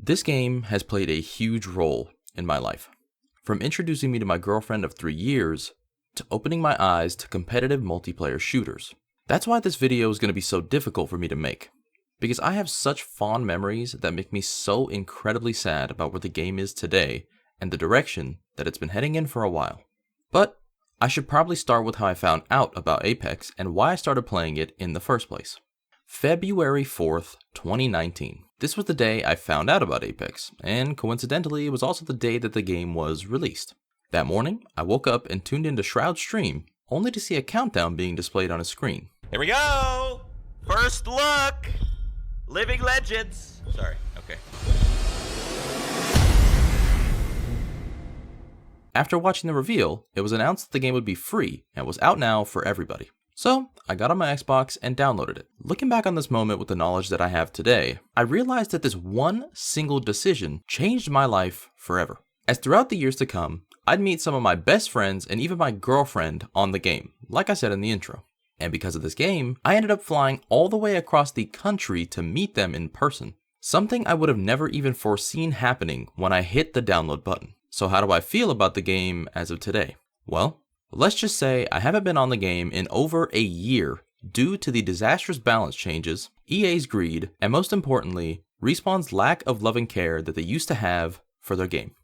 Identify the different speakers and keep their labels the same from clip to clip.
Speaker 1: This game has played a huge role in my life. From introducing me to my girlfriend of 3 years, to opening my eyes to competitive multiplayer shooters. That's why this video is going to be so difficult for me to make, because I have such fond memories that make me so incredibly sad about where the game is today and the direction that it's been heading in for a while. But I should probably start with how I found out about Apex and why I started playing it in the first place. February 4th, 2019. This was the day I found out about Apex, and coincidentally, it was also the day that the game was released. That morning, I woke up and tuned into Shroud's stream, only to see a countdown being displayed on his screen.
Speaker 2: Here we go! First look! Living Legends! Sorry, okay.
Speaker 1: After watching the reveal, it was announced that the game would be free and was out now for everybody. So, I got on my Xbox and downloaded it. Looking back on this moment with the knowledge that I have today, I realized that this one single decision changed my life forever. As throughout the years to come, I'd meet some of my best friends and even my girlfriend on the game, like I said in the intro. And because of this game, I ended up flying all the way across the country to meet them in person. Something I would have never even foreseen happening when I hit the download button. So how do I feel about the game as of today? Well, let's just say I haven't been on the game in over a year due to the disastrous balance changes, EA's greed, and most importantly, Respawn's lack of love and care that they used to have for their game.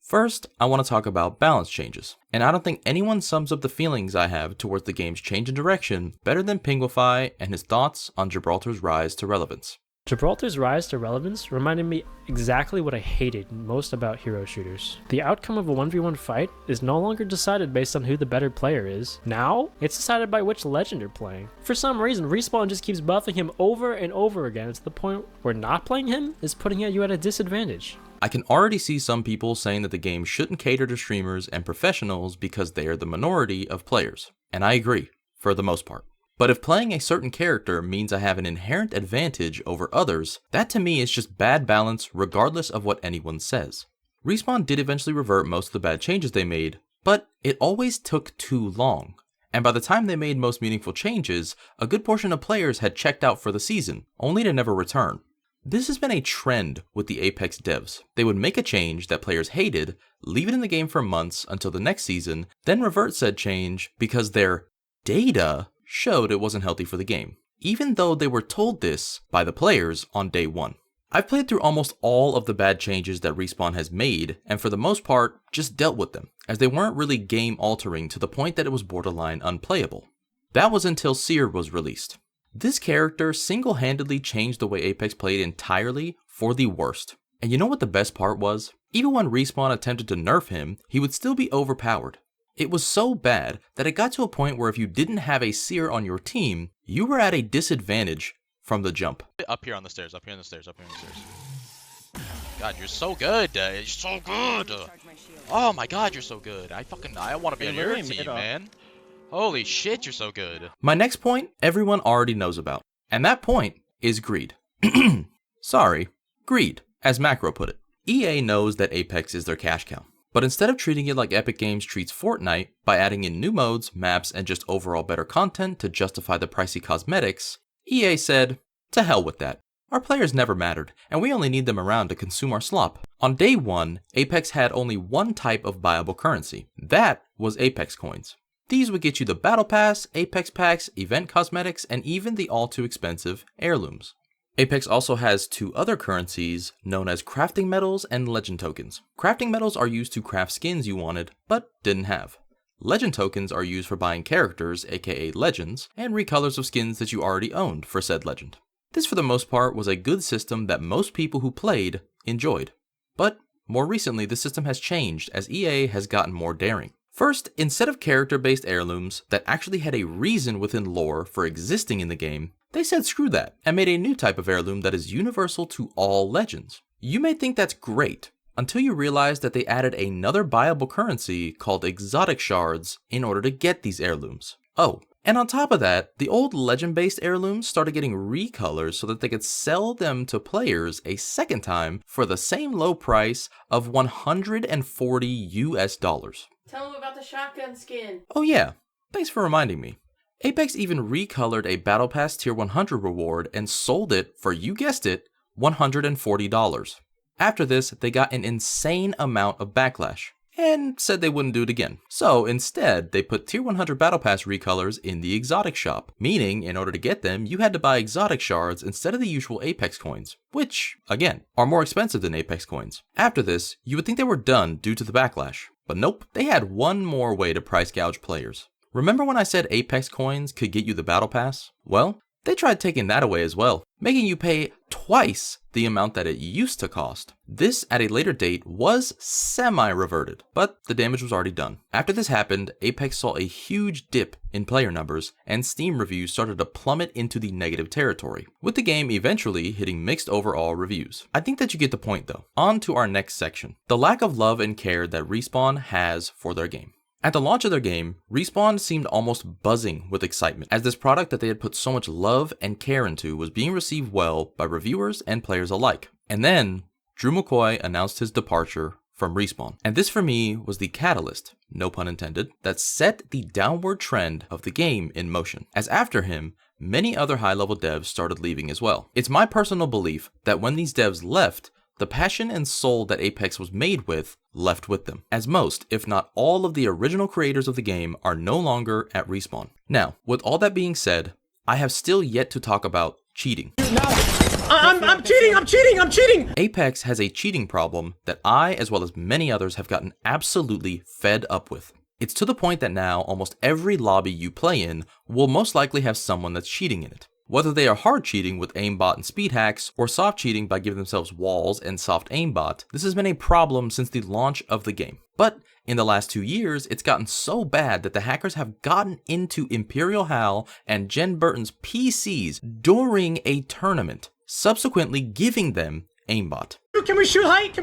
Speaker 1: First, I want to talk about balance changes, and I don't think anyone sums up the feelings I have towards the game's change in direction better than Pingwify and his thoughts on Gibraltar's rise to relevance.
Speaker 3: Gibraltar's rise to relevance reminded me exactly what I hated most about hero shooters. The outcome of a 1v1 fight is no longer decided based on who the better player is. Now, it's decided by which legend you're playing. For some reason, Respawn just keeps buffing him over and over again to the point where not playing him is putting you at a disadvantage.
Speaker 1: I can already see some people saying that the game shouldn't cater to streamers and professionals because they are the minority of players. And I agree, for the most part. But if playing a certain character means I have an inherent advantage over others, that to me is just bad balance regardless of what anyone says. Respawn did eventually revert most of the bad changes they made, but it always took too long. And by the time they made most meaningful changes, a good portion of players had checked out for the season, only to never return. This has been a trend with the Apex devs. They would make a change that players hated, leave it in the game for months until the next season, then revert said change because their data showed it wasn't healthy for the game, even though they were told this by the players on day one. I've played through almost all of the bad changes that Respawn has made, and for the most part, just dealt with them, as they weren't really game altering to the point that it was borderline unplayable. That was until Seer was released. This character single-handedly changed the way Apex played entirely for the worst. And you know what the best part was? Even when Respawn attempted to nerf him, he would still be overpowered. It was so bad that it got to a point where if you didn't have a Seer on your team, you were at a disadvantage from the jump.
Speaker 2: Up here on the stairs, up here on the stairs, up here on the stairs. God, you're so good. You're so good. Oh my god, you're so good. I want to be on your team, man. Holy shit, you're so good.
Speaker 1: My next point, everyone already knows about. And that point is greed. Sorry, greed, as Macro put it. EA knows that Apex is their cash cow. But instead of treating it like Epic Games treats Fortnite by adding in new modes, maps, and just overall better content to justify the pricey cosmetics, EA said, to hell with that. Our players never mattered, and we only need them around to consume our slop. On day one, Apex had only one type of viable currency. That was Apex coins. These would get you the Battle Pass, Apex packs, event cosmetics, and even the all too expensive heirlooms. Apex also has two other currencies known as crafting medals and legend tokens. Crafting medals are used to craft skins you wanted, but didn't have. Legend tokens are used for buying characters, aka legends, and recolors of skins that you already owned for said legend. This for the most part was a good system that most people who played enjoyed. But more recently the system has changed as EA has gotten more daring. First, instead of character-based heirlooms that actually had a reason within lore for existing in the game, they said screw that and made a new type of heirloom that is universal to all legends. You may think that's great, until you realize that they added another viable currency called exotic shards in order to get these heirlooms. Oh, and on top of that, the old legend-based heirlooms started getting recolors so that they could sell them to players a second time for the same low price of 140 US dollars.
Speaker 4: Tell them about the shotgun skin.
Speaker 1: Oh yeah, thanks for reminding me. Apex even recolored a Battle Pass Tier 100 reward and sold it for, you guessed it, $140. After this, they got an insane amount of backlash and said they wouldn't do it again. So instead, they put Tier 100 Battle Pass recolors in the exotic shop, meaning in order to get them, you had to buy exotic shards instead of the usual Apex coins, which, again, are more expensive than Apex coins. After this, you would think they were done due to the backlash, but nope, they had one more way to price gouge players. Remember when I said Apex coins could get you the Battle Pass? Well, they tried taking that away as well, making you pay twice the amount that it used to cost. This, at a later date, was semi-reverted, but the damage was already done. After this happened, Apex saw a huge dip in player numbers, and Steam reviews started to plummet into the negative territory, with the game eventually hitting mixed overall reviews. I think that you get the point though. On to our next section, the lack of love and care that Respawn has for their game. At the launch of their game, Respawn seemed almost buzzing with excitement, as this product that they had put so much love and care into was being received well by reviewers and players alike. And then, Drew McCoy announced his departure from Respawn. And this for me was the catalyst, no pun intended, that set the downward trend of the game in motion. As after him, many other high-level devs started leaving as well. It's my personal belief that when these devs left, the passion and soul that Apex was made with left with them, as most, if not all, of the original creators of the game are no longer at Respawn. Now, with all that being said, I have still yet to talk about cheating.
Speaker 5: I'm cheating!
Speaker 1: Apex has a cheating problem that I, as well as many others, have gotten absolutely fed up with. It's to the point that now almost every lobby you play in will most likely have someone that's cheating in it. Whether they are hard cheating with aimbot and speed hacks, or soft cheating by giving themselves walls and soft aimbot, this has been a problem since the launch of the game. But in the last 2 years, it's gotten so bad that the hackers have gotten into Imperial Hal and Jen Burton's PCs during a tournament, subsequently giving them aimbot.
Speaker 5: Can we shoot height?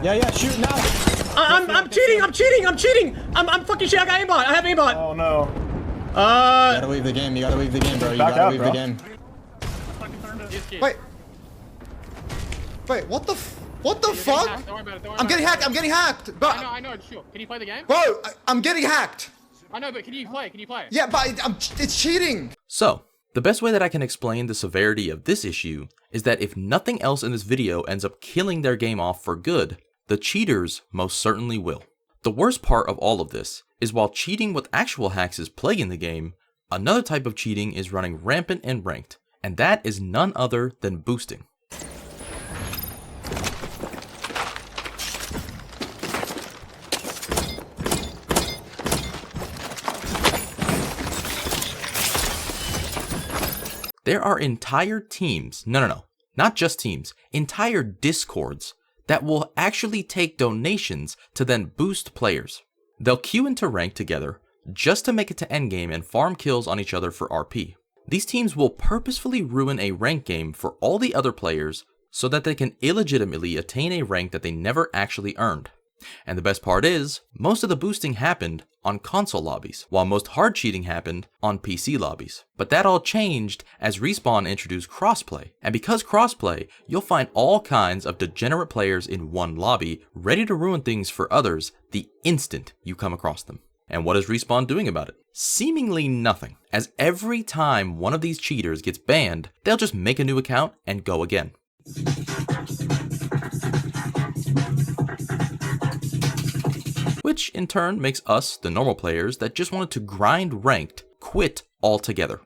Speaker 6: Yeah, shoot now.
Speaker 5: I'm cheating! I'm fucking shit, I got aimbot, I have aimbot!
Speaker 6: Oh no.
Speaker 5: You
Speaker 6: gotta leave the game, bro. You gotta leave the game.
Speaker 7: Wait, what the fuck?
Speaker 8: Don't worry about it.
Speaker 7: I'm getting hacked. But
Speaker 8: I know. Sure. Can you play the game?
Speaker 7: bro, I'm getting hacked.
Speaker 8: I know, but can you play?
Speaker 7: Yeah, but it's cheating.
Speaker 1: So, the best way that I can explain the severity of this issue is that if nothing else in this video ends up killing their game off for good, the cheaters most certainly will. The worst part of all of this is while cheating with actual hacks is plaguing the game, another type of cheating is running rampant in ranked, and that is none other than boosting. There are entire teams, no, not just teams, entire discords that will actually take donations to then boost players. They'll queue into rank together just to make it to endgame and farm kills on each other for RP. These teams will purposefully ruin a rank game for all the other players so that they can illegitimately attain a rank that they never actually earned. And the best part is, most of the boosting happened on console lobbies, while most hard cheating happened on PC lobbies. But that all changed as Respawn introduced crossplay. And because crossplay, you'll find all kinds of degenerate players in one lobby, ready to ruin things for others the instant you come across them. And what is Respawn doing about it? Seemingly nothing, as every time one of these cheaters gets banned, they'll just make a new account and go again. Which in turn makes us, the normal players that just wanted to grind ranked, quit altogether.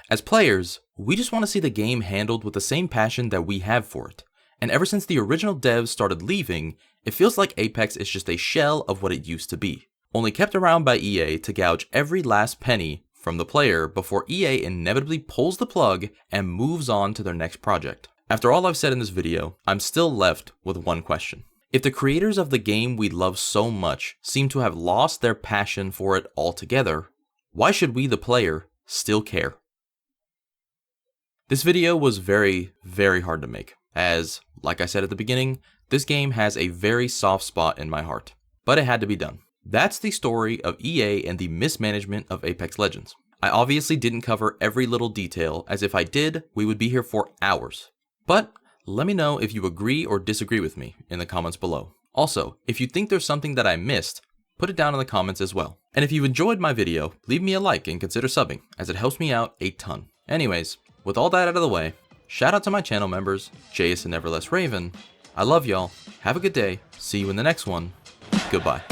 Speaker 1: As players, we just want to see the game handled with the same passion that we have for it. And ever since the original devs started leaving, it feels like Apex is just a shell of what it used to be, only kept around by EA to gouge every last penny from the player before EA inevitably pulls the plug and moves on to their next project. After all I've said in this video, I'm still left with one question. If the creators of the game we love so much seem to have lost their passion for it altogether, why should we, the player, still care? This video was very, very hard to make, as, like I said at the beginning, this game has a very soft spot in my heart, but it had to be done. That's the story of EA and the mismanagement of Apex Legends. I obviously didn't cover every little detail, as if I did, we would be here for hours. But let me know if you agree or disagree with me in the comments below. Also, if you think there's something that I missed, put it down in the comments as well. And if you enjoyed my video, leave me a like and consider subbing, as it helps me out a ton. Anyways, with all that out of the way, shout out to my channel members, Jace and Neverless Raven, I love y'all. Have a good day. See you in the next one. Goodbye.